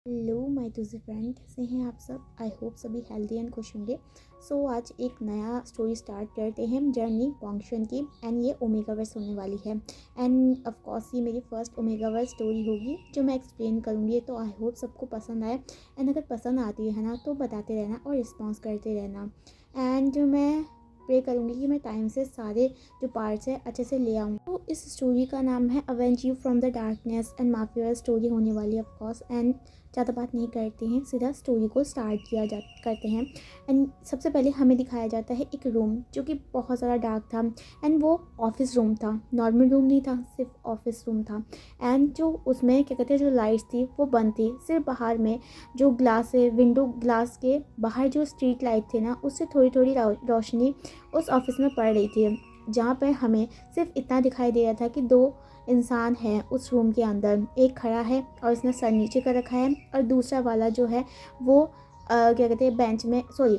Hello my दूसरे friend, कैसे हैं आप सब। आई होप सभी हेल्दी एंड खुश होंगे। आज एक नया स्टोरी स्टार्ट करते हैं जर्नी वांगशुन की। एंड ये ओमेगावर्स होने वाली है। एंड ऑफ कोर्स ये मेरी फर्स्ट ओमेगावर्स स्टोरी होगी जो मैं एक्सप्लेन करूँगी। तो आई होप सबको पसंद आए। एंड अगर पसंद आती है ना तो बताते रहना और रिस्पॉन्स करते रहना। एंड जो मैं प्रे करूँगी कि मैं टाइम से सारे जो पार्ट्स है अच्छे से ले आऊँ। तो इस स्टोरी का नाम है avenge you from the darkness and mafia story होने वाली है ऑफ कोर्स। एंड ज़्यादा बात नहीं करते हैं, सीधा स्टोरी को स्टार्ट करते हैं। एंड सबसे पहले हमें दिखाया जाता है एक रूम जो कि बहुत ज़्यादा डार्क था। एंड वो ऑफिस रूम था, नॉर्मल रूम नहीं था, सिर्फ ऑफिस रूम था। एंड जो उसमें क्या कहते हैं जो लाइट्स थी वो बंद थी। सिर्फ बाहर में जो ग्लास है, विंडो ग्लास के बाहर जो स्ट्रीट लाइट थे ना, उससे थोड़ी थोड़ी रोशनी उस ऑफिस में पड़ रही थी। जहाँ पर हमें सिर्फ इतना दिखाई दे रहा था कि दो इंसान है उस रूम के अंदर। एक खड़ा है और उसने सर नीचे कर रखा है, और दूसरा वाला जो है वो क्या कहते हैं बेंच में, सॉरी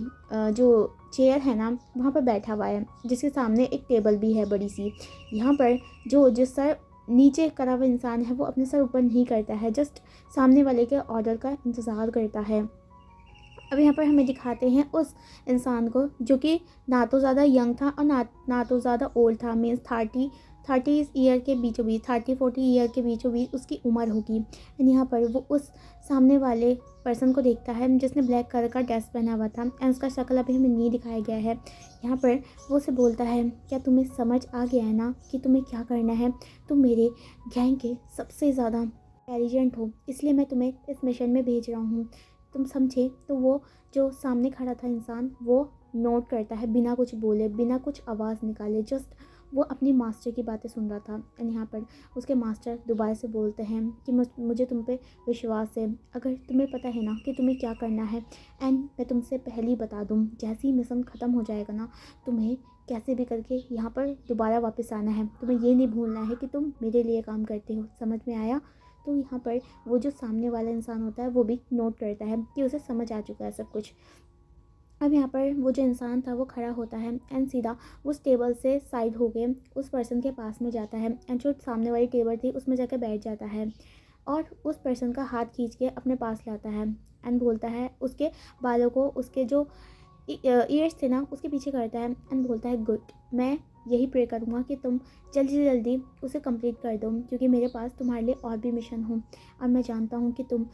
जो चेयर है ना वहाँ पर बैठा हुआ है, जिसके सामने एक टेबल भी है बड़ी सी। यहाँ पर जिस सर नीचे करा हुआ इंसान है वो अपने सर ऊपर नहीं करता है, जस्ट सामने वाले के ऑर्डर का इंतज़ार करता है। अब यहाँ पर हमें दिखाते हैं उस इंसान को जो कि ना तो ज़्यादा यंग था और ना तो ज़्यादा ओल्ड था। मीन्स 30 ईयर के बीचों बीच, 30-40 ईयर के बीचों बीच उसकी उम्र होगी। एंड यहाँ पर वो उस सामने वाले पर्सन को देखता है जिसने ब्लैक कलर का ड्रेस पहना हुआ था। एंड उसका शक्ल अभी हमें नहीं दिखाया गया है। यहाँ पर वो उसे बोलता है, क्या तुम्हें समझ आ गया है ना कि तुम्हें क्या करना है। तुम मेरे गैंग के सबसे ज़्यादा इंटेलिजेंट हो, इसलिए मैं तुम्हें इस मिशन में भेज रहा हूँ, तुम समझे। तो वो जो सामने खड़ा था इंसान वो नोट करता है बिना कुछ बोले, बिना कुछ आवाज़ निकाले। जस्ट वो अपनी मास्टर की बातें सुन रहा था। एंड यहाँ पर उसके मास्टर दोबारा से बोलते हैं कि मुझे तुम पे विश्वास है, अगर तुम्हें पता है ना कि तुम्हें क्या करना है। एंड मैं तुमसे पहले ही बता दूँ, जैसे ही मिशन ख़त्म हो जाएगा ना, तुम्हें कैसे भी करके यहाँ पर दोबारा वापस आना है। तुम्हें ये नहीं भूलना है कि तुम मेरे लिए काम करते हो, समझ में आया। तो यहाँ पर वो जो सामने वाला इंसान होता है वो भी नोट करता है कि उसे समझ आ चुका है सब कुछ। अब यहाँ पर वो जो इंसान था वो खड़ा होता है एंड सीधा उस टेबल से साइड हो के उस पर्सन के पास में जाता है। एंड जो सामने वाली टेबल थी उसमें जाकर बैठ जाता है और उस पर्सन का हाथ खींच के अपने पास लाता है। एंड बोलता है, उसके बालों को, उसके जो ईयर्स थे ना उसके पीछे करता है। एंड बोलता है, गुड, मैं यही प्रे करूँगा कि तुम जल्दी से जल्दी उसे कंप्लीट कर दो, क्योंकि मेरे पास तुम्हारे लिए और भी मिशन हूँ और मैं जानता हूँ कि तुम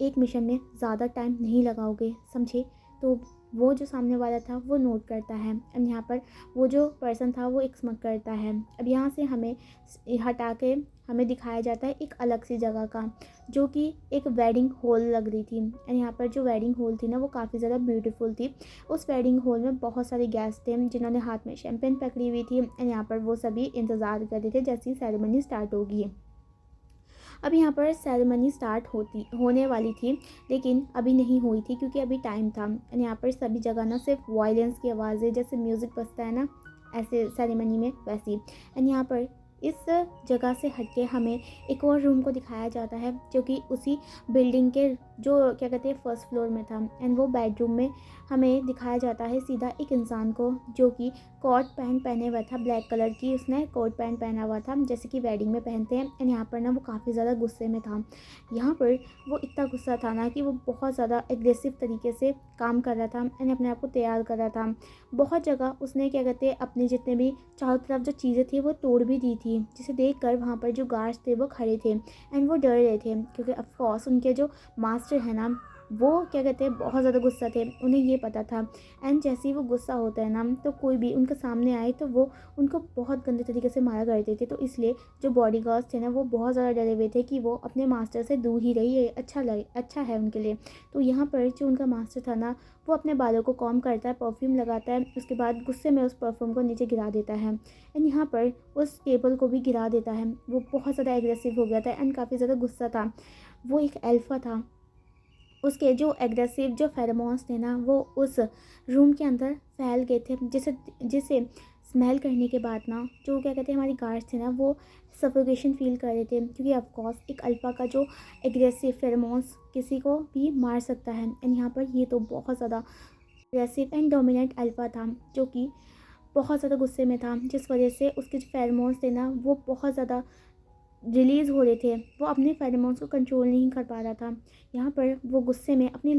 एक मिशन में ज़्यादा टाइम नहीं लगाओगे, समझे। तो वो जो सामने वाला था वो नोट करता है। एंड यहाँ पर वो जो पर्सन था वो एक स्मग करता है। अब यहाँ से हमें हटा के हमें दिखाया जाता है एक अलग सी जगह का, जो कि एक वेडिंग हॉल लग रही थी। एंड यहाँ पर जो वेडिंग हॉल थी ना वो काफ़ी ज़्यादा ब्यूटीफुल थी। उस वेडिंग हॉल में बहुत सारे गेस्ट थे जिन्होंने हाथ में शैंपेन पकड़ी हुई थी। एंड यहाँ पर वो सभी इंतज़ार कर रहे थे जैसी सेरेमनी स्टार्ट होगी। अब यहाँ पर सेरेमनी स्टार्ट होने वाली थी, लेकिन अभी नहीं हुई थी क्योंकि अभी टाइम था। एंड यहाँ पर सभी जगह ना सिर्फ वायलेंस की आवाज़ें, जैसे म्यूज़िक बजता है ना ऐसे सेरेमनी में वैसी। एंड यहाँ पर इस जगह से हटके हमें एक और रूम को दिखाया जाता है जो कि उसी बिल्डिंग के जो क्या कहते हैं फर्स्ट फ्लोर में था। एंड वो बेडरूम में हमें दिखाया जाता है सीधा एक इंसान को जो कि कोट पैंट पहने हुआ था, ब्लैक कलर की उसने कोट पैंट पहना हुआ था जैसे कि वेडिंग में पहनते हैं। एंड यहाँ पर ना वो काफ़ी ज़्यादा गुस्से में था। यहाँ पर वो इतना गुस्सा था ना कि वो बहुत ज़्यादा एग्रेसिव तरीके से काम कर रहा था एंड अपने आप को तैयार कर रहा था। बहुत जगह उसने क्या कहते हैं अपने जितने भी चारों तरफ जो चीज़ें थी वो तोड़ भी दी थी, जिसे देख कर वहाँ पर जो गार्ड्स थे वो खड़े थे एंड वो डर रहे थे, क्योंकि ऑफकोर्स उनके जो मास्टर है ना वो क्या कहते हैं बहुत ज़्यादा गुस्सा थे, उन्हें ये पता था। एंड जैसे ही वो गुस्सा होता है ना तो कोई भी उनके सामने आए तो वो उनको बहुत गंदे तरीके से मारा करते थे। तो इसलिए जो बॉडीगार्ड्स थे ना वो बहुत ज़्यादा डरे हुए थे कि वो अपने मास्टर से दूर ही रही, ये अच्छा है उनके लिए। तो यहाँ पर जो उनका मास्टर था ना वो अपने बालों को कॉम्ब करता है, परफ्यूम लगाता है, उसके बाद गुस्से में उस परफ्यूम को नीचे गिरा देता है। एंड यहाँ पर उस टेबल को भी गिरा देता है। वो बहुत ज़्यादा एग्रेसिव हो गया था एंड काफ़ी ज़्यादा गुस्सा था। वो एक अल्फा था, उसके जो एग्रेसिव जो फेरोमोन्स थे ना वो उस रूम के अंदर फैल गए थे, जिसे जिसे स्मेल करने के बाद ना जो क्या कहते हैं हमारी गार्ड्स थे ना वो सफोकेशन फील कर रहे थे, क्योंकि ऑफकोर्स एक अल्फा का जो एग्रेसिव फेरोमोन्स किसी को भी मार सकता है। एंड यहाँ पर ये तो बहुत ज़्यादा एग्रेसिव एंड डोमिनेंट अल्फा था जो कि बहुत ज़्यादा गुस्से में था, जिस वजह से उसके जो फेरोमोन्स थे ना वो बहुत ज़्यादा रिलीज़ हो रहे थे, वो अपने फेरोमोन्स को कंट्रोल नहीं कर पा रहा था। यहाँ पर वो गुस्से में अपनी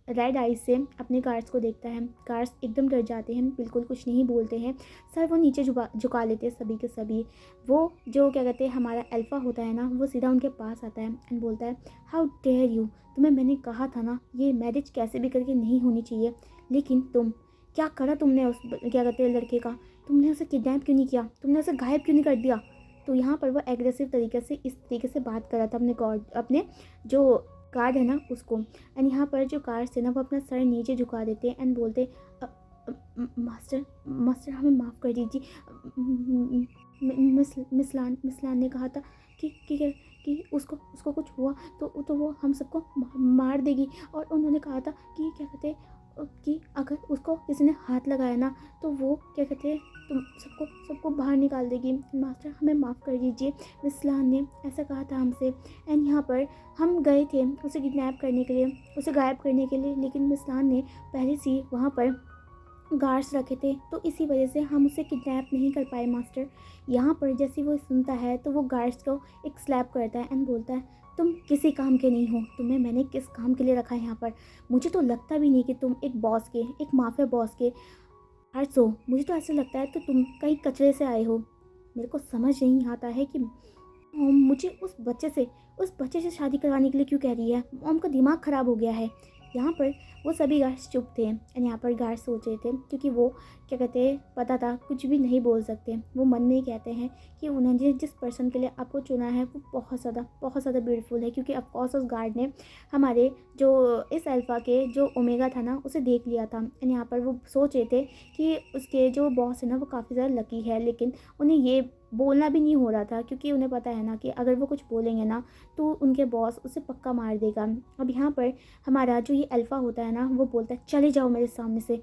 रेड आइज से अपने गार्ड्स को देखता है। गार्ड्स एकदम डर जाते हैं, बिल्कुल कुछ नहीं बोलते हैं, सर वो नीचे झुका लेते हैं सभी के सभी। वो जो क्या कहते हैं हमारा अल्फ़ा होता है ना, वो सीधा उनके पास आता है एंड बोलता है, हाउ डेयर यू, तुम्हें मैंने कहा था ना ये मैरिज कैसे भी करके नहीं होनी चाहिए, लेकिन तुम क्या करा तुमने उस क्या कहते हैं लड़के का, तुमने उसे किडनैप क्यों नहीं किया, तुमने उसे गायब क्यों नहीं कर दिया। तो यहाँ पर वो एग्रेसिव तरीके से इस तरीके से बात कर रहा था अपने जो गार्ड है ना उसको। एंड यहाँ पर जो गार्ड्स थे ना वो अपना सर नीचे झुका देते हैं एंड बोलते मास्टर मास्टर हमें माफ़ कर दीजिए, मिसलान ने कहा था कि उसको उसको कुछ हुआ तो वो हम सबको मार देगी, और उन्होंने कहा था कि क्या कहते हैं कि अगर उसको किसी ने हाथ लगाया ना तो वो क्या कहते हैं तुम सबको बाहर निकाल देगी। मास्टर हमें माफ़ कर दीजिए, मिसलान ने ऐसा कहा था हमसे। एंड यहाँ पर हम गए थे उसे किडनैप करने के लिए, उसे गायब करने के लिए, लेकिन मिसलान ने पहले से वहाँ पर गार्ड्स रखे थे, तो इसी वजह से हम उसे किडनैप नहीं कर पाए मास्टर। यहाँ पर जैसे वो सुनता है तो वो गार्ड्स को एक स्लैप करता है एंड बोलता है, तुम किसी काम के नहीं हो, तुम्हें मैंने किस काम के लिए रखा है यहाँ पर, मुझे तो लगता भी नहीं कि तुम एक बॉस के, एक माफिया बॉस के हार्ट्स हो, मुझे तो ऐसा लगता है तो तुम कहीं कचरे से आए हो। मेरे को समझ नहीं आता है कि मुझे उस बच्चे से शादी करवाने के लिए क्यों कह रही है, मॉम का दिमाग ख़राब हो गया है। यहाँ पर वो सभी गार्ड्स चुप थे एंड यहाँ पर गार्ड्स सोच रहे थे, क्योंकि वो क्या कहते हैं पता था कुछ भी नहीं बोल सकते। वो मन में ही कहते हैं कि उन्होंने जिस पर्सन के लिए आपको चुना है वो बहुत ज़्यादा ब्यूटीफुल है, क्योंकि ऑफकोर्स उस गार्ड ने हमारे जो इस अल्फ़ा के जो ओमेगा था ना उसे देख लिया था। एंड यहाँ पर वो सोच रहे थे कि उसके जो बॉस है ना वो काफ़ी ज़्यादा लकी है, लेकिन उन्हें ये बोलना भी नहीं हो रहा था, क्योंकि उन्हें पता है ना कि अगर वो कुछ बोलेंगे ना तो उनके बॉस उसे पक्का मार देगा। अब यहाँ पर हमारा जो ये अल्फ़ा होता है ना वो बोलता है, चले जाओ मेरे सामने से,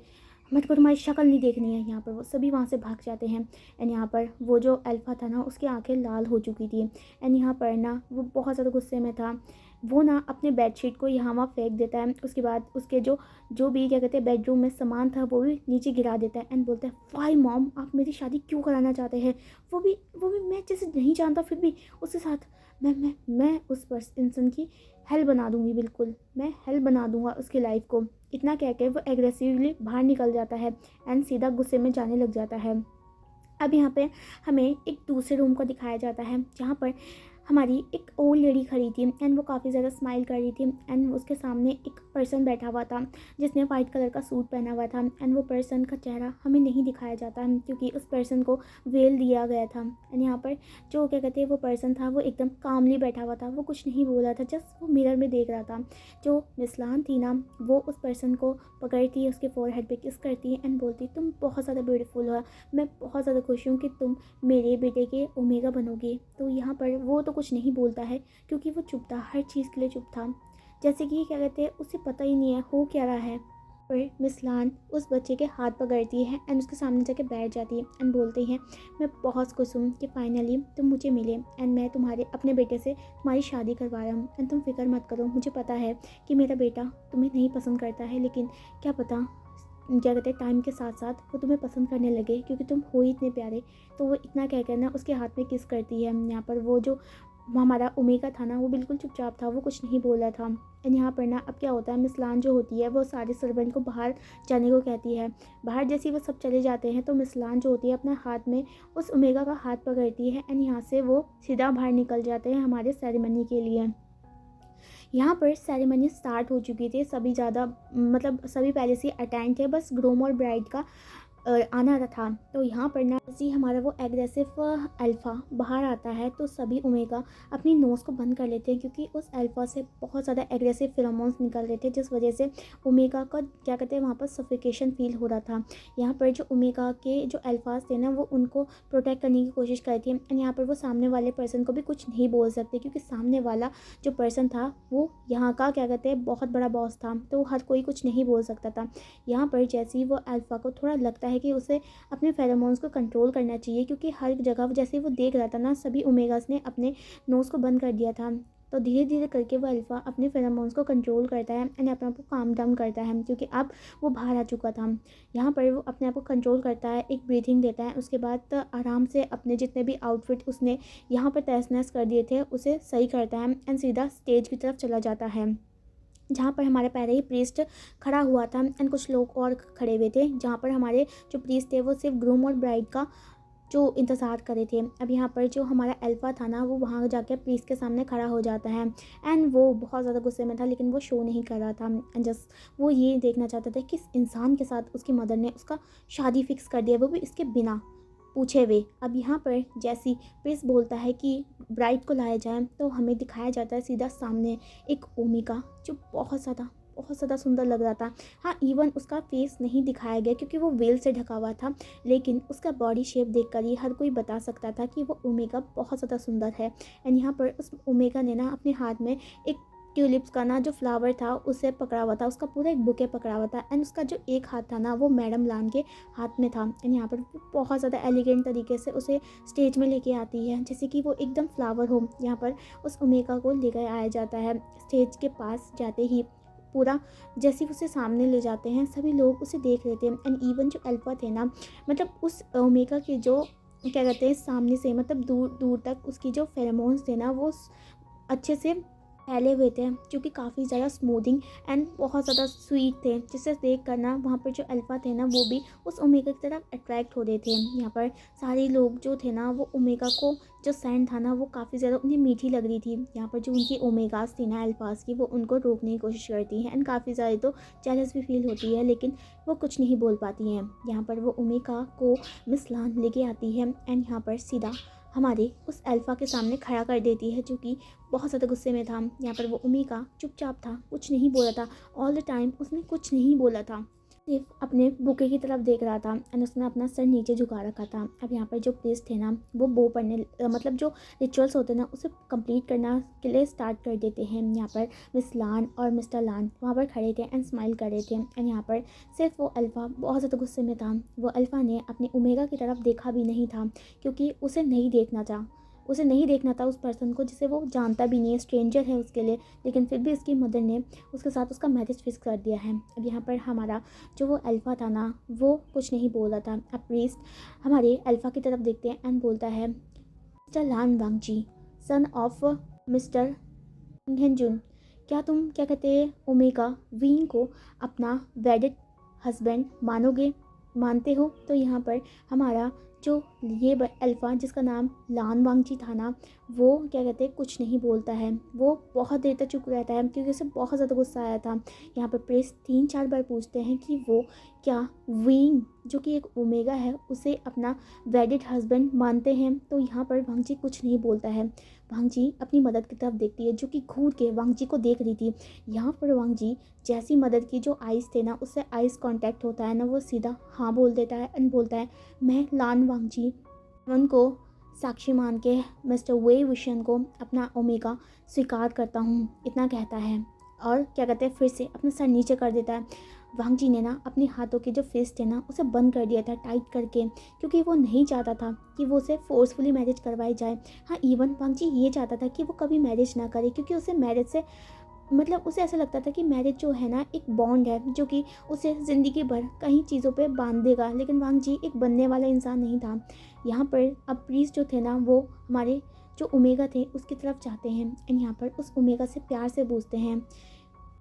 मेरे को तुम्हारी शक्ल नहीं देखनी है। यहाँ पर वो सभी वहाँ से भाग जाते हैं। एंड यहाँ पर वो जो अल्फ़ा था ना उसकी आंखें लाल हो चुकी थी। एंड यहाँ पर ना वो बहुत ज़्यादा गुस्से में था। वो ना अपने बेडशीट को यहाँ वहाँ फेंक देता है, उसके बाद उसके जो भी क्या कहते हैं बेडरूम में सामान था वो भी नीचे गिरा देता है एंड बोलता है, वाई मॉम आप मेरी शादी क्यों कराना चाहते हैं, वो भी मैं जैसे नहीं जानता फिर भी उसके साथ मैं उस इंसान की हेल बना दूंगी, बिल्कुल मैं हेल बना दूंगा उसकी लाइफ को। इतना कह के वो एग्रेसिवली बाहर निकल जाता है एंड सीधा गुस्से में जाने लग जाता है। अब यहाँ पे हमें एक दूसरे रूम को दिखाया जाता है जहाँ पर हमारी एक ओल्ड लेडी खड़ी थी एंड वो काफ़ी ज़्यादा स्माइल कर रही थी एंड उसके सामने एक पर्सन बैठा हुआ था जिसने वाइट कलर का सूट पहना हुआ था। एंड वो पर्सन का चेहरा हमें नहीं दिखाया जाता क्योंकि उस पर्सन को वेल दिया गया था। एंड यहाँ पर जो क्या कहते हैं वो पर्सन था वो एकदम कामली बैठा हुआ था, वो कुछ नहीं बोल रहा था, जस्ट वो मिरर में देख रहा था। जो मिसलान थी ना वो उस पर्सन को पकड़ती, उसके फोरहेड पे किस करती एंड बोलती, तुम बहुत ज़्यादा ब्यूटीफुल हो, मैं बहुत ज़्यादा खुश हूँ कि तुम मेरे बेटे के ओमेगा बनोगे। तो यहाँ पर वो तो कुछ नहीं बोलता है क्योंकि वो चुप था, हर चीज़ के लिए चुप था, जैसे कि क्या कहते हैं उसे पता ही नहीं है हो क्या रहा है। पर मिसलान उस बच्चे के हाथ पकड़ती है एंड उसके सामने जाके बैठ जाती है एंड बोलती हैं, मैं बहुत खुश हूँ कि फाइनली तुम मुझे मिले एंड मैं तुम्हारे अपने बेटे से तुम्हारी शादी करवा रहा हूँ एंड तुम फिक्र मत करो, मुझे पता है कि मेरा बेटा तुम्हें नहीं पसंद करता है, लेकिन क्या पता क्या कहते हैं टाइम के साथ साथ वो तुम्हें पसंद करने लगे क्योंकि तुम हो ही इतने प्यारे। तो वो इतना कह कर ना उसके हाथ में किस करती है। यहाँ पर वो जो हमारा ओमेगा था ना वो बिल्कुल चुपचाप था, वो कुछ नहीं बोल रहा था। एंड यहाँ पर ना अब क्या होता है, मिसलान जो होती है वो सारे सर्वेंट को बाहर जाने को कहती है। बाहर जैसे वो सब चले जाते हैं तो मिसलान जो होती है अपने हाथ में उस ओमेगा का हाथ पकड़ती है एंड यहाँ से वो सीधा बाहर निकल जाते हैं हमारे सेरेमनी के लिए। यहाँ पर सेरेमनी स्टार्ट हो चुकी थी, सभी ज़्यादा मतलब सभी पहले से अटेंड थे, बस ग्रूम और ब्राइड का आना था। तो यहाँ पर ना जैसे हमारा वो एग्रेसिव अल्फ़ा बाहर आता है तो सभी ओमेगा अपनी नोज़ को बंद कर लेते हैं क्योंकि उस अल्फ़ा से बहुत ज़्यादा एग्रेसिव फेरोमोन्स निकल रहे थे, जिस वजह से ओमेगा का क्या कहते हैं वहाँ पर सफिकेशन फील हो रहा था। यहाँ पर जो ओमेगा के जो अल्फ़ाज थे ना वो उनको प्रोटेक्ट करने की कोशिश करती है एंड यहाँ पर वो सामने वाले पर्सन को भी कुछ नहीं बोल सकते क्योंकि सामने वाला जो पर्सन था वो यहाँ का क्या कहते हैं बहुत बड़ा बॉस था, तो हर कोई कुछ नहीं बोल सकता था। यहाँ पर जैसे ही वो अल्फ़ा को थोड़ा लगता है कि उसे अपने फेरोमोन्स को कंट्रोल करना चाहिए, क्योंकि हर जगह जैसे वो देख रहा था ना सभी ओमेगास ने अपने नोज़ को बंद कर दिया था। तो धीरे धीरे करके वो अल्फ़ा अपने फेरोमोन्स को कंट्रोल करता है एंड अपने आप को काम डाउन करता है, क्योंकि अब वो बाहर आ चुका था। यहाँ पर वो अपने आप को कंट्रोल करता है, एक ब्रीथिंग देता है, उसके बाद आराम से अपने जितने भी आउटफिट उसने यहाँ पर तहस नहस कर दिए थे उसे सही करता है एंड सीधा स्टेज की तरफ चला जाता है, जहाँ पर हमारे पहले ही प्रीस्ट खड़ा हुआ था एंड कुछ लोग और खड़े हुए थे, जहाँ पर हमारे जो प्रीस्ट थे वो सिर्फ ग्रूम और ब्राइड का जो इंतज़ार करे थे। अब यहाँ पर जो हमारा अल्फ़ा था ना वो वहाँ जाकर प्रीस्ट के सामने खड़ा हो जाता है एंड वो बहुत ज़्यादा गुस्से में था, लेकिन वो शो नहीं कर रहा था एंड जस्ट वो ये देखना चाहता था कि इस इंसान के साथ उसकी मदर ने उसका शादी फिक्स कर दिया, वो भी इसके बिना पूछे हुए। अब यहाँ पर जैसी प्रिंस बोलता है कि ब्राइड को लाया जाए, तो हमें दिखाया जाता है सीधा सामने एक ओमिका जो बहुत ज़्यादा सुंदर लग रहा था। हाँ, इवन उसका फेस नहीं दिखाया गया क्योंकि वो वेल से ढका हुआ था, लेकिन उसका बॉडी शेप देखकर ही हर कोई बता सकता था कि वो ओमेगा बहुत ज़्यादा सुंदर है। एंड यहाँ पर उस ओमेगा ने ना अपने हाथ में एक ट्यूलिप्स का ना जो फ्लावर था उसे पकड़ा हुआ था, उसका पूरा एक बुके पकड़ा हुआ था एंड उसका जो एक हाथ था ना वो मैडम लान के हाथ में था। एंड यहाँ पर बहुत ज़्यादा एलिगेंट तरीके से उसे स्टेज में लेके आती है, जैसे कि वो एकदम फ्लावर हो। यहाँ पर उस ओमेगा को लेकर आया जाता है, स्टेज के पास जाते ही पूरा जैसे उसे सामने ले जाते हैं सभी लोग उसे देख रहे थे एंड इवन जो अल्फा थे ना, मतलब उस ओमेगा के जो क्या कहते हैं सामने से मतलब दूर दूर तक उसकी जो फेरोमोन्स थे ना वो अच्छे से फैले हुए थे, जो कि काफ़ी ज़्यादा स्मूथिंग एंड बहुत ज़्यादा स्वीट थे, जिसे देख कर ना वहाँ पर जो अल्फ़ा थे ना वो भी उस ओमेगा की तरफ अट्रैक्ट हो रहे थे। यहाँ पर सारे लोग जो थे ना वो ओमेगा को जो सेंड था ना वो काफ़ी ज़्यादा उन्हें मीठी लग रही थी। यहाँ पर जो उनकी ओमेगास थी ना अल्फ़ास की, वो उनको रोकने की कोशिश करती हैं एंड काफ़ी ज़्यादा तो जेलस भी फील होती है, लेकिन वो कुछ नहीं बोल पाती हैं। यहाँ पर वो ओमेगा को मिस लान लेके आती है एंड यहाँ पर सीधा हमारे उस अल्फ़ा के सामने खड़ा कर देती है, जो कि बहुत ज़्यादा गुस्से में था। यहाँ पर वो ओमेगा चुपचाप था, कुछ नहीं बोला था, ऑल द टाइम उसने कुछ नहीं बोला था, सिर्फ अपने बुके की तरफ देख रहा था एंड उसने अपना सर नीचे झुका रखा था। अब यहाँ पर जो प्रीस्ट थे ना वो बो पढ़ने मतलब जो रिचुअल्स होते हैं ना उसे कंप्लीट करना के लिए स्टार्ट कर देते हैं। यहाँ पर मिस लान और मिस्टर लान वहाँ पर खड़े थे एंड स्माइल कर रहे थे एंड यहाँ पर सिर्फ वो अल्फ़ा बहुत ज़्यादा गुस्से में था। वो अल्फ़ा ने अपने ओमेगा की तरफ देखा भी नहीं था, क्योंकि उसे नहीं देखना था उस पर्सन को जिसे वो जानता भी नहीं है, स्ट्रेंजर है उसके लिए, लेकिन फिर भी उसकी मदर ने उसके साथ उसका मैरिज फिक्स कर दिया है। अब यहाँ पर हमारा जो वो अल्फ़ा था ना वो कुछ नहीं बोल रहा था। अब प्रीस्ट हमारे अल्फ़ा की तरफ देखते हैं एंड बोलता है, mister Lan Wangji, son of mister Henjun, क्या तुम क्या कहते हैं ओमेगा वीन को अपना वेडिड हस्बैंड मानते हो? तो यहाँ पर हमारा जो ये अल्फ़ा जिसका नाम लान वांगजी था ना वो क्या कहते हैं कुछ नहीं बोलता है, वो बहुत देर तक चुप रहता है क्योंकि उसे बहुत ज़्यादा गुस्सा आया था। यहाँ पर प्रेस 3-4 बार पूछते हैं कि वो क्या वीन जो कि एक ओमेगा है उसे अपना वेडिड हस्बैंड मानते हैं। तो यहाँ पर वांगजी कुछ नहीं बोलता है। वांगजी अपनी मदद की तरफ देखती है जो कि घूर के वांगजी को देख रही थी। यहाँ पर वांगजी जैसी मदद की जो आइज़ थे ना उससे आइज़ कांटेक्ट होता है ना वो सीधा हाँ बोल देता है एंड बोलता है, मैं लान वांगजी उनको साक्षी मान के मिस्टर वे विशन को अपना ओमेगा स्वीकार करता हूँ, इतना कहता है और क्या कहते हैं फिर से अपना सर नीचे कर देता है। वांगजी ने ना अपने हाथों के जो फिस्ट थे ना उसे बंद कर दिया था टाइट करके, क्योंकि वो नहीं चाहता था कि वो उसे फोर्सफुली मैरिज करवाई जाए। हाँ, इवन वांगजी ये चाहता था कि वो कभी मैरिज ना करे, क्योंकि उसे मैरिज से मतलब उसे ऐसा लगता था कि मैरिज जो है ना एक बॉन्ड है जो कि उसे ज़िंदगी भर कई चीज़ों पे बांध देगा, लेकिन वांगजी एक बनने वाला इंसान नहीं था। यहाँ पर अब प्रीस्ट जो थे ना वो हमारे जो ओमेगा थे उसकी तरफ जाते हैं एंड यहाँ पर उस ओमेगा से प्यार से पूछते हैं,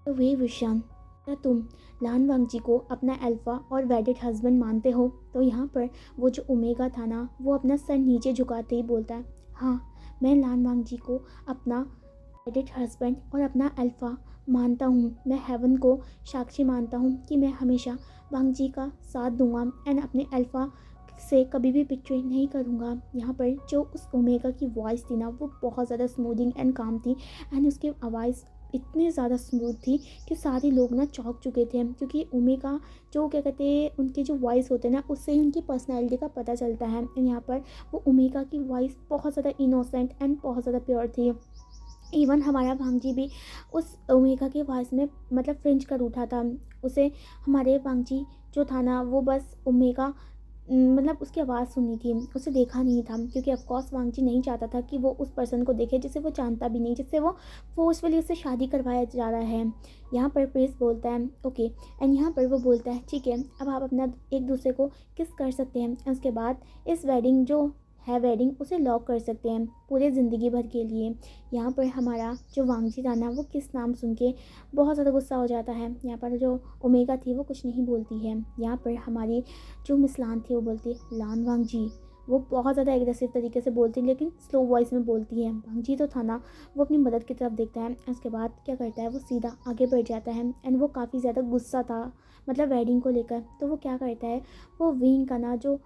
तो वे विशान, क्या तुम लान वांगजी को अपना अल्फ़ा और वेडिड हस्बैंड मानते हो? तो यहाँ पर वो जो ओमेगा था ना वो अपना सर नीचे झुकाते ही बोलता है, हाँ, मैं लान वांगजी को अपना वेडिड हस्बैंड और अपना अल्फ़ा मानता हूँ। मैं हेवन को साक्षी मानता हूँ कि मैं हमेशा वांगजी का साथ दूंगा एंड अपने अल्फ़ा से कभी भी बिट्रे नहीं करूँगा। यहाँ पर जो उस ओमेगा की वॉइस थी ना वो बहुत ज़्यादा स्मूथिंग एंड काम थी एंड उसकी आवाज़ इतनी ज़्यादा स्मूथ थी कि सारे लोग ना चौंक चुके थे, क्योंकि ओमेगा जो क्या कहते हैं उनकी जो वॉइस होते हैं ना उससे ही उनकी पर्सनैलिटी का पता चलता है। यहाँ पर वो ओमेगा की वॉइस बहुत ज़्यादा इनोसेंट एंड बहुत ज़्यादा प्योर थी। इवन हमारा वांगजी भी उस ओमेगा की वॉइस में मतलब फ्रिंज कर उठा था। उसे हमारे वांगजी जो था ना वो बस ओमेगा मतलब उसकी आवाज़ सुनी थी, उसे देखा नहीं था, क्योंकि ऑफ कोर्स वांगजी नहीं चाहता था कि वो उस पर्सन को देखे जिसे वो जानता भी नहीं, जिससे वो फोर्सफुली उससे शादी करवाया जा रहा है। यहाँ पर प्रिंस बोलता है ओके, एंड यहाँ पर वो बोलता है ठीक है, अब आप अपना एक दूसरे को किस कर सकते हैं, उसके बाद इस वेडिंग जो है वेडिंग उसे लॉक कर सकते हैं पूरे ज़िंदगी भर के लिए। यहाँ पर हमारा जो वांगजी था ना, वो किस नाम सुन के बहुत ज़्यादा गुस्सा हो जाता है। यहाँ पर जो ओमेगा थी वो कुछ नहीं बोलती है। यहाँ पर हमारी जो मिस लान थी वो बोलती है लान वांगजी। वो बहुत ज़्यादा एग्रेसिव तरीके से बोलती है, लेकिन स्लो वॉइस में बोलती है। वांगजी तो था ना, वो अपनी मदद की तरफ देखता है। उसके बाद क्या करता है, वो सीधा आगे बढ़ जाता है, एंड वो काफ़ी ज़्यादा गुस्सा था मतलब वेडिंग को लेकर। तो वो क्या करता है, वो विंग का ना जो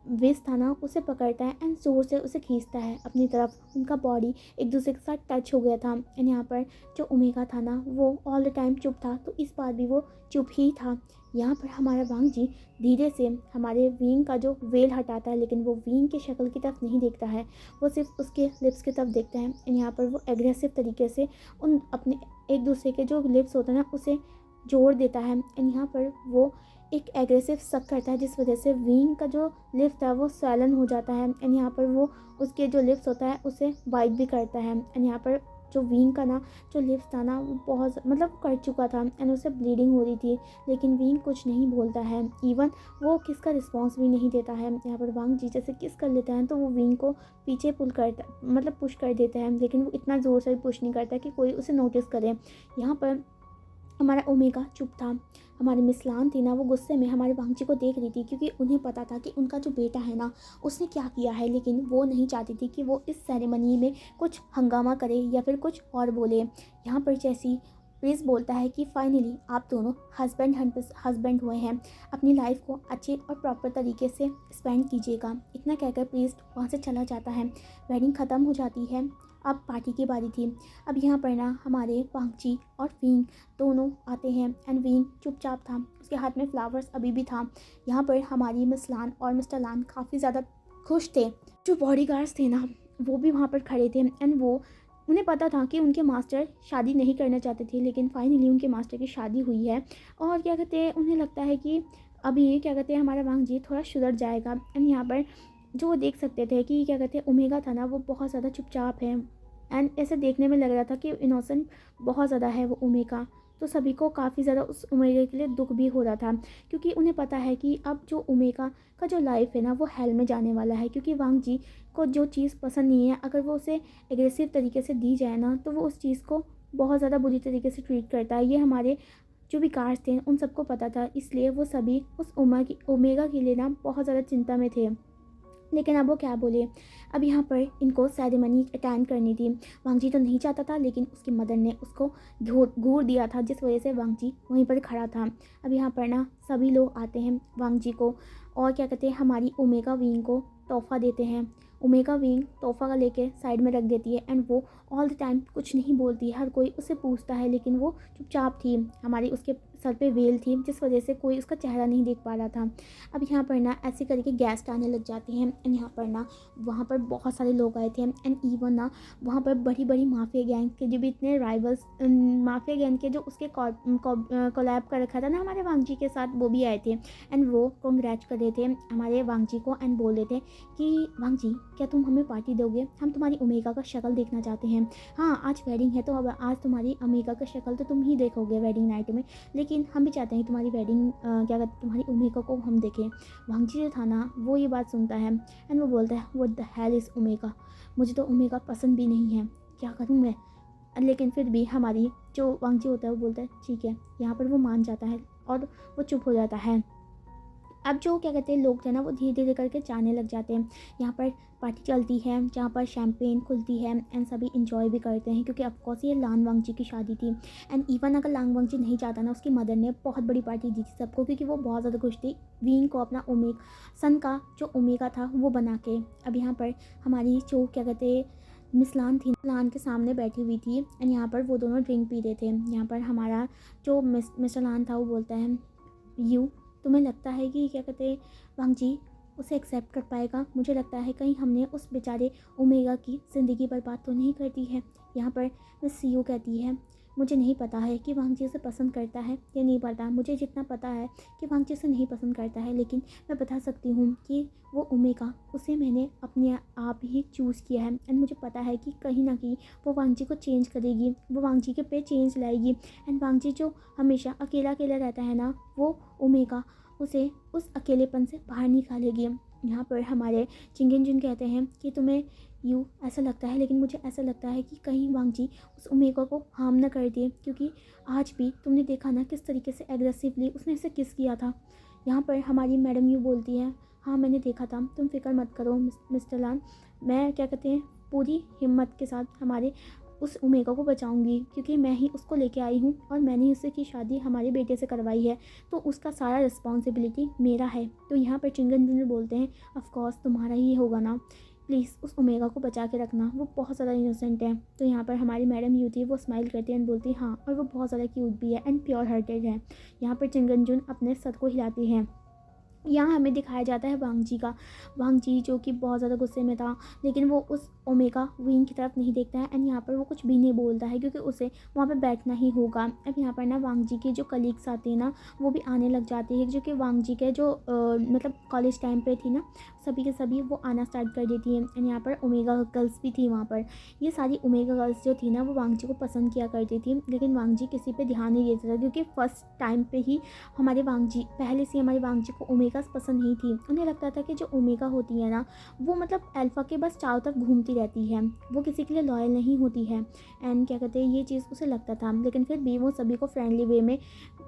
विस था ना उसे पकड़ता है एंड जोर से उसे खींचता है अपनी तरफ। उनका बॉडी एक दूसरे के साथ टच हो गया था। एंड यहाँ पर जो ओमेगा था ना, वो ऑल द टाइम चुप था, तो इस बार भी वो चुप ही था। यहाँ पर हमारा वांगजी धीरे से हमारे विंग का जो वेल हटाता है, लेकिन वो विंग की शक्ल की तरफ नहीं देखता है, वो सिर्फ उसके लिप्स की तरफ देखता है। एंड यहाँ पर वो एग्रेसिव तरीके से उन अपने एक दूसरे के जो लिप्स होते हैं ना उसे जोड़ देता है। एंड यहाँ पर वो एक एग्रेसिव सक करता है, जिस वजह से विंग का जो लिप्स था वो स्वैलन हो जाता है। एंड यहाँ पर वो उसके जो लिप्स होता है उसे बाइट भी करता है। एंड यहाँ पर जो विंग का ना जो लिप्स था ना वो बहुत मतलब कट चुका था, एंड उसे ब्लीडिंग हो रही थी, लेकिन विंग कुछ नहीं बोलता है। इवन वो किस का रिस्पॉन्स भी नहीं देता है। यहाँ पर वांग जी जैसे किस कर लेता है तो वो विंग को पीछे पुल करता मतलब पुश कर देता है, लेकिन वो इतना ज़ोर से पुश नहीं करता कि कोई उसे नोटिस करे। यहाँ पर हमारा ओमेगा चुप था। हमारी मिस लान थी ना, वो गुस्से में हमारे वांगजी को देख रही थी, क्योंकि उन्हें पता था कि उनका जो बेटा है ना उसने क्या किया है, लेकिन वो नहीं चाहती थी कि वो इस सेरेमनी में कुछ हंगामा करे या फिर कुछ और बोले। यहाँ पर जैसी प्रिंस बोलता है कि फाइनली आप दोनों हस्बैंड हुए हैं, अपनी लाइफ को अच्छे और प्रॉपर तरीके से स्पेंड कीजिएगा। इतना कहकर प्रिंस वहाँ से चला जाता है। वेडिंग ख़त्म हो जाती है। अब पार्टी की बारी थी। अब यहाँ पर ना हमारे वांगजी और विंग दोनों आते हैं, एंड विंग चुपचाप था, उसके हाथ में फ्लावर्स अभी भी था। यहाँ पर हमारी मिस लान और मिस्टर लान काफ़ी ज़्यादा खुश थे। जो बॉडीगार्ड्स थे ना वो भी वहाँ पर खड़े थे, एंड वो उन्हें पता था कि उनके मास्टर शादी नहीं करना चाहते थे, लेकिन फाइनली उनके मास्टर की शादी हुई है। और क्या कहते हैं, उन्हें लगता है कि अभी क्या कहते हैं हमारा वांगजी थोड़ा सुधर जाएगा। एंड यहाँ पर जो वो देख सकते थे कि क्या कहते हैं ओमेगा था ना वो बहुत ज़्यादा चुपचाप है, एंड ऐसे देखने में लग रहा था कि इनोसेंट बहुत ज़्यादा है वो ओमेगा। तो सभी को काफ़ी ज़्यादा उस ओमेगा के लिए दुख भी हो रहा था, क्योंकि उन्हें पता है कि अब जो ओमेगा का जो लाइफ है ना वो हेल में जाने वाला है, क्योंकि वांग जी को जो चीज़ पसंद नहीं है अगर वो उसे एग्रेसिव तरीके से दी जाए ना तो वो उस चीज़ को बहुत ज़्यादा बुरी तरीके से ट्रीट करता है। ये हमारे जो विकास थे उन सबको पता था, इसलिए वो सभी उस ओमेगा के लिए ना बहुत ज़्यादा चिंता में थे। लेकिन अब वो क्या बोले। अब यहाँ पर इनको सेरेमनी अटेंड करनी थी। वांगजी तो नहीं चाहता था, लेकिन उसकी मदर ने उसको घूर दिया था, जिस वजह से वांगजी वहीं पर खड़ा था। अब यहाँ पर ना सभी लोग आते हैं वांगजी को, और क्या कहते हैं हमारी ओमेगा विंग को तोहफा देते हैं। ओमेगा विंग तोहफा का लेके साइड में रख देती है, एंड वो ऑल द टाइम कुछ नहीं बोलती। हर कोई उससे पूछता है, लेकिन वो चुपचाप थी। हमारी उसके सर पे वेल थी, जिस वजह से कोई उसका चेहरा नहीं देख पा रहा था। अब यहाँ पर ना ऐसे करके गेस्ट आने लग जाते हैं, एंड यहाँ पर ना वहाँ पर बहुत सारे लोग आए थे, एंड इवन ना वहाँ पर बड़ी बड़ी माफिया गैंग के जो भी इतने राइवल्स माफिया गैंग के जो उसके कोलैब कर रखा था ना हमारे वांगजी के साथ, वो भी आए थे। एंड वो कॉन्ग्रेच कर रहे थे हमारे वांगजी को, एंड बोल रहे थे कि वांगजी क्या तुम हमें पार्टी दोगे, हम तुम्हारी ओमेगा का शक्ल देखना चाहते हैं। हाँ आज वेडिंग है तो अब आज तुम्हारी ओमेगा का शक्ल तो तुम ही देखोगे वेडिंग नाइट में, लेकिन हम भी चाहते हैं तुम्हारी वेडिंग क्या कहते हैं तुम्हारी ओमेगा को हम देखें। वांगजी जो था ना वो ये बात सुनता है, एंड वो बोलता है what the hell is omega, मुझे तो ओमेगा पसंद भी नहीं है, क्या करूँ मैं। लेकिन फिर भी हमारी जो वांगजी होता है वो बोलता है ठीक है। यहाँ पर वो मान जाता है और वो चुप हो जाता है। अब जो क्या कहते हैं लोग थे ना वो धीरे धीरे करके जाने लग जाते हैं। यहाँ पर पार्टी चलती है जहाँ पर शैम्पेन खुलती है, एंड सभी इंजॉय भी करते हैं, क्योंकि ऑफकोर्स ये लान वांगजी की शादी थी। एंड इवन अगर लांग वांगजी नहीं चाहता ना, उसकी मदर ने बहुत बड़ी पार्टी दी थी सबको, क्योंकि वो बहुत ज़्यादा खुश थी विंग को अपना सन का जो ओमेगा था वो बना के। अब यहाँ पर हमारी जो क्या कहते हैं मिस लान थी, लान के सामने बैठी हुई थी, एंड यहाँ पर वो दोनों ड्रिंक पी रहे थे। यहाँ पर हमारा जो मिस्टर लान था वो बोलता है तुम्हें लगता है कि क्या कहते हैं वांगजी उसे एक्सेप्ट कर पाएगा, मुझे लगता है कहीं हमने उस बेचारे ओमेगा की ज़िंदगी बर्बाद तो नहीं कर दी है। यहाँ पर मिस सीयू कहती है मुझे नहीं पता है कि वांग जी उसे पसंद करता है या नहीं पता। मुझे जितना पता है कि वांग जी उसे नहीं पसंद करता है, लेकिन मैं बता सकती हूँ कि वो ओमेगा, उसे मैंने अपने आप ही चूज़ किया है। एंड मुझे पता है कि कहीं ना कहीं वो वांग जी को चेंज करेगी, वो वांग जी के पे चेंज लाएगी। एंड वांग जी जो हमेशा अकेला अकेला रहता है ना, वो ओमेगा उसे उस अकेलेपन से बाहर निकालेगी। यहाँ पर हमारे चिंगन जुन कहते हैं कि तुम्हें यूँ ऐसा लगता है, लेकिन मुझे ऐसा लगता है कि कहीं वांग जी उस ओमेगा को हार्म ना कर दिए, क्योंकि आज भी तुमने देखा ना किस तरीके से एग्रेसिवली उसने इसे किस किया था। यहाँ पर हमारी मैडम यूँ बोलती है, हाँ मैंने देखा था, तुम फिक्र मत करो मिस्टर लान, मैं क्या कहते हैं पूरी हिम्मत के साथ हमारे उस ओमेगा को बचाऊंगी, क्योंकि मैं ही उसको लेके आई हूँ और मैंने ही उससे की शादी हमारे बेटे से करवाई है, तो उसका सारा रिस्पॉन्सिबिलिटी मेरा है। तो यहाँ पर चिंगन जुन बोलते हैं, ऑफ कोर्स तुम्हारा ही होगा ना, प्लीज़ उस ओमेगा को बचा के रखना, वो बहुत ज़्यादा इनोसेंट है। तो यहाँ पर हमारी मैडम यू थी, वो स्माइल करती है एंड बोलती है हाँ, और वो बहुत ज़्यादा क्यूट भी है एंड प्योर हार्टेड है। यहाँ पर चिंगन जुन अपने सर को हिलाती है। यहाँ हमें दिखाया जाता है वांग जी का, वांग जी जो कि बहुत ज़्यादा गुस्से में था, लेकिन वो उस ओमेगा विंग की तरफ नहीं देखता है एंड यहाँ पर वो कुछ भी नहीं बोलता है, क्योंकि उसे वहाँ पे बैठना ही होगा। अब यहाँ पर ना वांग जी के जो कलीग्स आते हैं ना, वो भी आने लग जाते हैं, जो कि वांग जी के जो मतलब कॉलेज टाइम पे थी ना, सभी के सभी वो आना स्टार्ट कर देती हैं। एंड यहाँ पर ओमेगा गर्ल्स भी थी वहाँ पर। ये सारी ओमेगा गर्ल्स जो थी ना, वो वांग जी को पसंद किया करती थी, लेकिन वांग जी किसी पे ध्यान नहीं देता था, क्योंकि फर्स्ट टाइम पे ही हमारे वांग जी, पहले से हमारे वांग जी को ओमेगा पसंद नहीं थी। उन्हें लगता था कि जो ओमेगा होती है ना, वो मतलब अल्फ़ा के बस चारों तरफ घूमती रहती है, वो किसी के लिए लॉयल नहीं होती है। एंड क्या कहते हैं, ये चीज़ उसे लगता था, लेकिन फिर भी वो सभी को फ्रेंडली वे में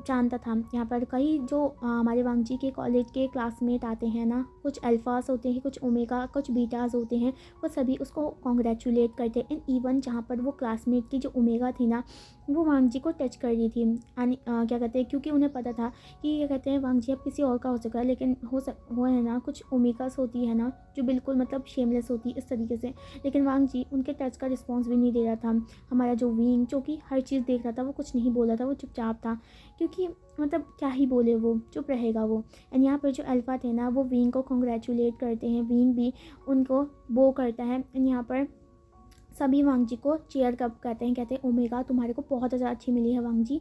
जानता था। यहाँ पर कई जो हमारे वांग जी के कॉलेज के क्लासमेट आते हैं ना, कुछ अल्फ़ास होते हैं, कुछ ओमेगा, कुछ बीटास होते हैं, वो सभी उसको कॉन्ग्रेचुलेट करते हैं। एंड इवन जहाँ पर वो क्लासमेट की जो ओमेगा थी ना, वो वांग जी को टच कर रही थी। एंड क्या कहते हैं, क्योंकि उन्हें पता था कि क्या कहते हैं वांग जी अब किसी और का हो चुका है, लेकिन हो है ना, कुछ ओमेगास होती है ना जो बिल्कुल मतलब शेमलेस होती है इस तरीके से, लेकिन वांग जी उनके टच का रिस्पॉन्स भी नहीं दे रहा था। हमारा जो विंग जो कि हर चीज़ देख रहा था, वो कुछ नहीं बोल रहा था, वो चुपचाप था, क्योंकि मतलब क्या ही बोले, वो चुप रहेगा वो। एंड यहाँ पर जो अल्फ़ा थे ना, वो विंग को कॉन्ग्रेचुलेट करते हैं, विंग भी उनको वो करता है। एंड यहाँ पर सभी वांग जी को चेयर कप कहते हैं ओमेगा तुम्हारे को बहुत ज़्यादा अच्छी मिली है वांग जी।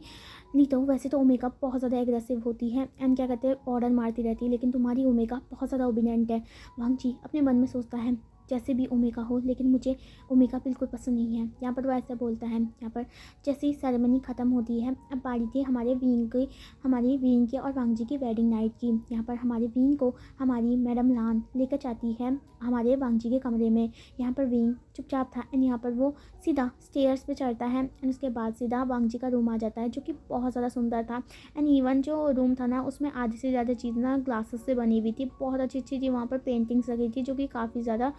नहीं तो वैसे तो ओमेगा बहुत ज़्यादा एग्रेसिव होती है एंड क्या कहते हैं ऑर्डर मारती रहती है, लेकिन तुम्हारी ओमेगा बहुत ज़्यादा ओबिडेंट है। वांग जी अपने मन में सोचता है जैसे भी ओमेगा हो, लेकिन मुझे ओमेगा बिल्कुल पसंद नहीं है। यहाँ पर वो ऐसा बोलता है। यहाँ पर जैसे ही सेरेमनी ख़त्म होती है, अब बारी थी हमारे वीन की और वांग जी की वेडिंग नाइट की। यहाँ पर हमारे वीन को हमारी मैडम लान लेकर जाती है हमारे वांग जी के कमरे में। यहाँ पर वीन चुपचाप था एंड यहाँ पर वो सीधा स्टेयर्स पे चढ़ता है एंड उसके बाद सीधा वांग जी का रूम आ जाता है, जो कि बहुत ज़्यादा सुंदर था। एंड इवन जो रूम था ना, उसमें आधी से ज़्यादा चीज़ ना ग्लासेस से बनी हुई थी, बहुत अच्छी अच्छी थी। वहाँ पर पेंटिंग्स लगी थी जो कि काफ़ी ज़्यादा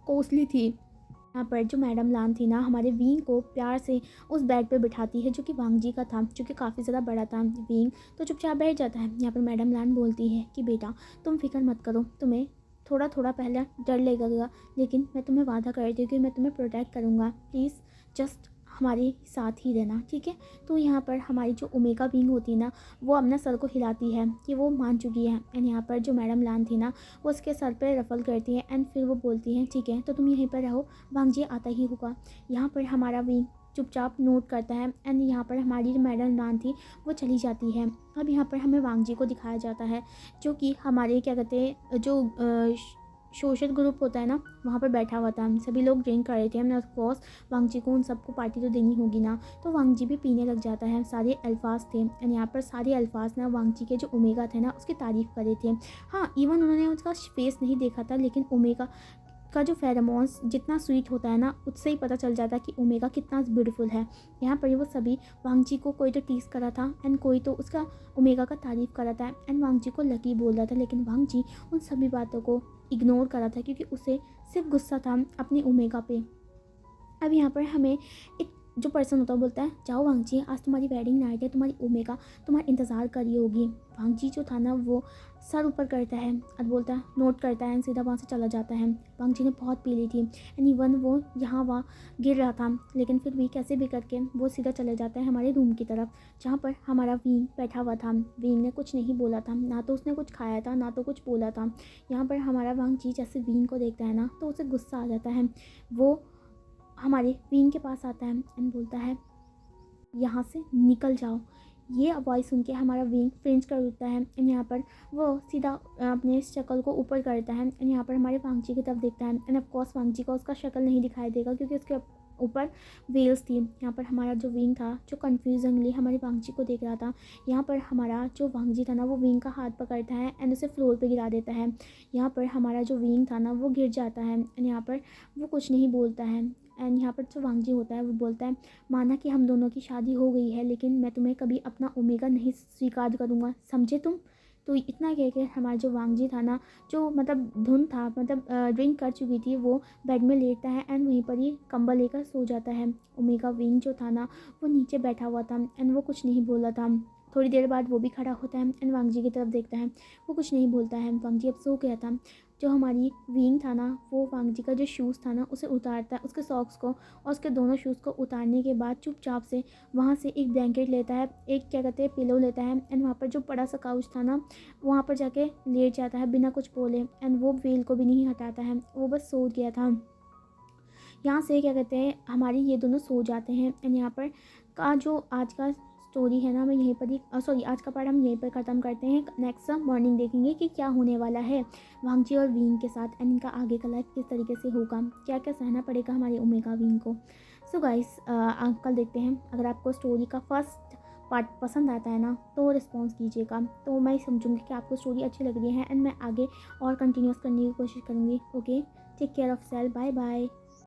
कॉस्टली थी। यहाँ पर जो मैडम लान थी ना, हमारे विंग को प्यार से उस बेड पे बिठाती है जो कि वांग जी का था, जो कि काफ़ी ज़्यादा बड़ा था। विंग तो चुपचाप बैठ जाता है। यहाँ पर मैडम लान बोलती है कि बेटा तुम फिक्र मत करो, तुम्हें थोड़ा थोड़ा पहले डर लगेगा, लेकिन मैं तुम्हें वादा करती हूँ कि मैं तुम्हें प्रोटेक्ट करूँगा, प्लीज़ जस्ट हमारे साथ ही रहना, ठीक है। तो यहाँ पर हमारी जो ओमेगा विंग होती है ना, वो अपना सर को हिलाती है कि वो मान चुकी है। एंड यहाँ पर जो मैडम लान थी ना, वो उसके सर पे रफल करती है एंड फिर वो बोलती हैं ठीक है, तो तुम यहीं पर रहो, वांग जी आता ही होगा। यहाँ पर हमारा विंग चुपचाप नोट करता है एंड यहाँ पर हमारी जो मैडम लान थी वो चली जाती है। अब यहाँ पर हमें वांग जी को दिखाया जाता है, जो कि हमारे क्या कहते हैं जो सोशल ग्रुप होता है ना, वहाँ पर बैठा हुआ था। सभी लोग ड्रिंक कर रहे थे एंड ऑफ कोर्स वांग जी को उन सबको पार्टी तो देनी होगी ना, तो वांग जी भी पीने लग जाता है। सारे अल्फाज थे एंड यहाँ पर सारे अल्फाज ना वांग जी के जो ओमेगा थे ना, उसकी तारीफ़ कर रहे थे। हाँ, इवन उन्होंने उसका फेस नहीं देखा था, लेकिन ओमेगा का जो फेरोमोन्स जितना स्वीट होता है ना, उससे ही पता चल जाता है कि ओमेगा कितना ब्यूटीफुल है। यहाँ पर वो सभी वांग जी को कोई तो टीस करा था एंड कोई तो उसका ओमेगा का तारीफ़ करा था एंड वांग जी को लकी बोल रहा था, लेकिन वांग जी उन सभी बातों को इग्नोर करा था, क्योंकि उसे सिर्फ गुस्सा था अपनी ओमेगा पे। अब यहाँ पर हमें एक जो पर्सन होता है बोलता है जाओ वांग जी, आज तुम्हारी वेडिंग नाइट है, तुम्हारी ओमेगा तुम्हारा इंतज़ार कर रही होगी। वांग जी जो था ना, वो सर ऊपर करता है और बोलता है, नोट करता है एंड सीधा वहाँ से चला जाता है। वांग जी ने बहुत पी ली थी एंड इवन वो यहाँ वहाँ गिर रहा था, लेकिन फिर भी कैसे भी करके वो सीधा चले जाता है हमारे रूम की तरफ, जहाँ पर हमारा वीन बैठा हुआ था। वीन ने कुछ नहीं बोला था, ना तो उसने कुछ खाया था, ना तो कुछ बोला था। यहाँ पर हमारा वांग जी जैसे वीन को देखता है ना, तो उसे गुस्सा आ जाता है। वो हमारे वीन के पास आता है एंड बोलता है यहाँ से निकल जाओ। ये वॉइस सुन के हमारा विंग फ्रिंज कर उठता है एंड यहाँ पर वो सीधा अपने शक्ल को ऊपर करता है एंड यहाँ पर हमारे वांगजी की तरफ देखता है एंड ऑफ कोर्स वांगजी को उसका शक्ल नहीं दिखाई देगा क्योंकि उसके ऊपर वेल्स थी। यहाँ पर हमारा जो विंग था जो कन्फ्यूजनली हमारे वांगजी को देख रहा था, यहाँ पर हमारा जो वांगजी था ना वो विंग का हाथ पकड़ता है एंड उसे फ्लोर पे गिरा देता है। यहाँ पर हमारा जो विंग था ना वो गिर जाता है एंड यहाँ पर वो कुछ नहीं बोलता है एंड यहाँ पर जो वांगजी होता है वो बोलता है, माना कि हम दोनों की शादी हो गई है लेकिन मैं तुम्हें कभी अपना ओमेगा नहीं स्वीकार करूँगा, समझे तुम। तो इतना कह के हमारा जो वांगजी था ना, जो मतलब धुन था, मतलब ड्रिंक कर चुकी थी, वो बेड में लेटता है एंड वहीं पर ही कंबल लेकर सो जाता है। ओमेगा विंग जो था ना वो नीचे बैठा हुआ था एंड वो कुछ नहीं बोला था। थोड़ी देर बाद वो भी खड़ा होता है एंड वांगजी की तरफ देखता है, वो कुछ नहीं बोलता है। वांगजी अब सो गया था। जो हमारी विंग था ना वो वांगजी का जो शूज़ था ना उसे उतारता है, उसके सॉक्स को, और उसके दोनों शूज़ को उतारने के बाद चुपचाप से वहाँ से एक ब्लैंकेट लेता है, एक क्या कहते हैं पिलो लेता है एंड वहाँ पर जो बड़ा सा काउच था ना वहाँ पर जाके लेट जाता है बिना कुछ बोले एंड वो वेल को भी नहीं हटाता है, वो बस सो गया था। यहाँ से क्या कहते हैं हमारी ये दोनों सो जाते हैं एंड यहाँ पर का जो आज का स्टोरी है ना मैं यहीं पर ही सॉरी आज का पार्ट हम यहीं पर ख़त्म करते हैं। नेक्स्ट मॉर्निंग देखेंगे कि क्या होने वाला है वांगजी और विंग के साथ एंड इनका आगे का लाइफ किस तरीके से होगा, क्या क्या सहना पड़ेगा हमारे ओमेगा विंग को। सो गाइस कल देखते हैं। अगर आपको स्टोरी का फर्स्ट पार्ट पसंद आता है ना तो रिस्पॉन्स कीजिएगा, तो मैं समझूंगी कि आपको स्टोरी अच्छी लग रही है एंड मैं आगे और कंटिन्यूस करने की कोशिश करूँगी। Okay, take care of self, bye bye.